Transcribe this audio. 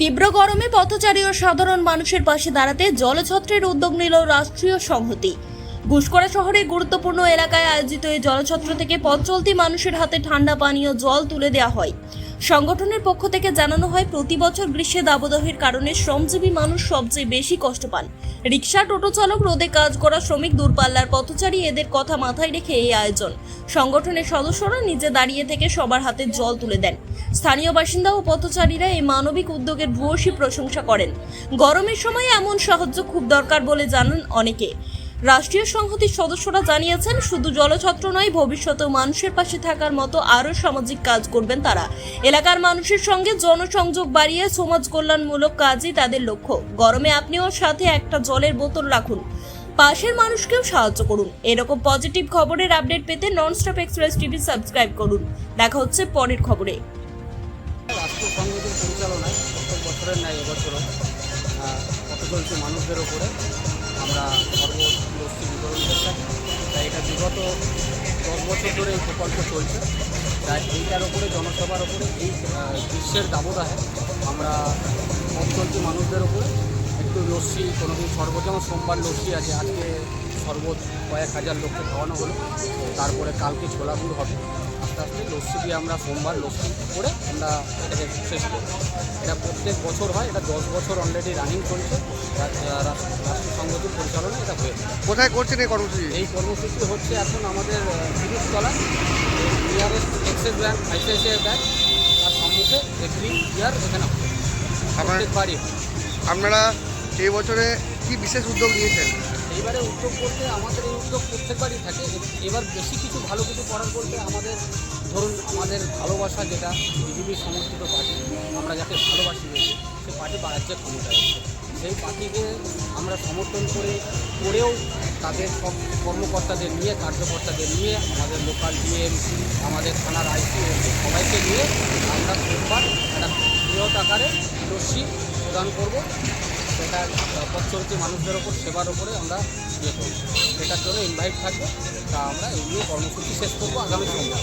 তীব্র গরমে পথচারী ও সাধারণ মানুষের পাশে দাঁড়াতে জলছত্রের উদ্যোগ নিল রাষ্ট্রীয় সংহতি। গুসকরা শহরের গুরুত্বপূর্ণ এলাকায় আয়োজিত এই জলছত্র থেকে পথ চলতি মানুষের হাতে ঠান্ডা পানীয় জল তুলে দেওয়া হয়। সংগঠনের পক্ষ থেকে জানানো হয়, প্রতি বছর গ্রীষ্মের দাবদাহের কারণে শ্রমজীবী মানুষ সবচেয়ে বেশি কষ্ট পান। রিক্সা, টোটো চালক, রোদে কাজ করা শ্রমিক, দূরপাল্লার পথচারী, এদের কথা মাথায় রেখে এই আয়োজন। সংগঠনের সদস্যরা নিজে দাঁড়িয়ে থেকে সবার হাতে জল তুলে দেন। স্থানীয় বাসিন্দা ও পথচারীরা এই মানবিক উদ্যোগের ভূয়সী প্রশংসা করেন। গরমের সময় এমন সাহায্য খুব দরকার বলে জানান অনেকে। রাষ্ট্রীয় সংহতির সদস্যরা জানিয়েছেন, শুধু জলছত্র নয়, ভবিষ্যতেও মানুষের পাশে থাকার মতো আরও সামাজিক কাজ করবেন তারা। এলাকার মানুষের সঙ্গে জনসংযোগ বাড়িয়ে সমাজ কল্যাণমূলক কাজই তাদের লক্ষ্য। গরমে আপনিও সাথে একটা জলের বোতল রাখুন, পাশের মানুষকেও সাহায্য করুন। এরকম পজিটিভ খবরের আপডেট পেতে ননস্টপ এক্সপ্রেস টিভি সাবস্ক্রাইব করুন। দেখা হচ্ছে পরের খবরে। রাষ্ট্রীয় সংগঠনের পরিচালনায় প্রত্যেক বছরের ন্যায় এবছরও পথচলতি মানুষদের ওপরে আমরা সর্বদোষী বিতরণ করে থাকি। তাই এটা বিগত 10 বছর ধরে এই প্রকল্প চলছে। তাই এইটার ওপরে, জনসভার ওপরে, এই গ্রীষ্মের দাবদাহে আমরা পথচলতি মানুষদের ওপরে একটু লস্যি, কোনোদিন শরবত, যেমন সোমবার লস্যি আছে, আজকে শরবত কয়েক হাজার লোককে খাওয়ানো হলো, তারপরে কালকে ছোলা গুড় হবে। আস্তে আস্তে লস্যি দিয়ে আমরা সোমবার লস্যি করে আমরা এটাকে শেষ করি। এটা প্রত্যেক বছর হয়, এটা 10 বছর অলরেডি রানিং চলছে। রাষ্ট্রীয় সংগঠন পরিচালনা এটা হয়ে থাকে। কোথায় করছেন এই কর্মসূচি? এই কর্মসূচি হচ্ছে এখন আমাদের তিরিশতলা nearest Axis bank, ICICI bank, তার সম্মুখে এগ্রি ইয়ার এখানে হবে প্রত্যেকবারই। আপনারা এই বছরে কি বিশেষ উদ্যোগ নিয়েছেন? এইবারে উদ্যোগ বলতে আমাদের এই উদ্যোগ প্রত্যেকবারই থাকে। এবার বেশি কিছু ভালো কিছু করার বলতে আমাদের, ধরুন, আমাদের ভালোবাসা যেটা বিজেপির সমর্থিত পার্টি, আমরা যাকে ভালোবাসি বলছি, সেই পার্টি রাজ্যে ক্ষমতায় এসেছে। সেই পার্টিকে আমরা সমর্থন করেও তাদের সব কর্মকর্তাদের নিয়ে, কার্যকর্তাদের নিয়ে, আমাদের লোকাল ডিএম, আমাদের থানার আইসি, সবাইকে নিয়ে আমরা সোমবার একটা বৃহৎ আকারে লস্যি প্রদান করব। সেটা পথচলতি মানুষদের ওপর, সেবার ওপরে আমরা ইয়ে করব। সেটার জন্য ইনভাইট থাকবে। তা আমরা এই নিয়ে কর্মসূচি শেষ করবো আগামী সোমবার।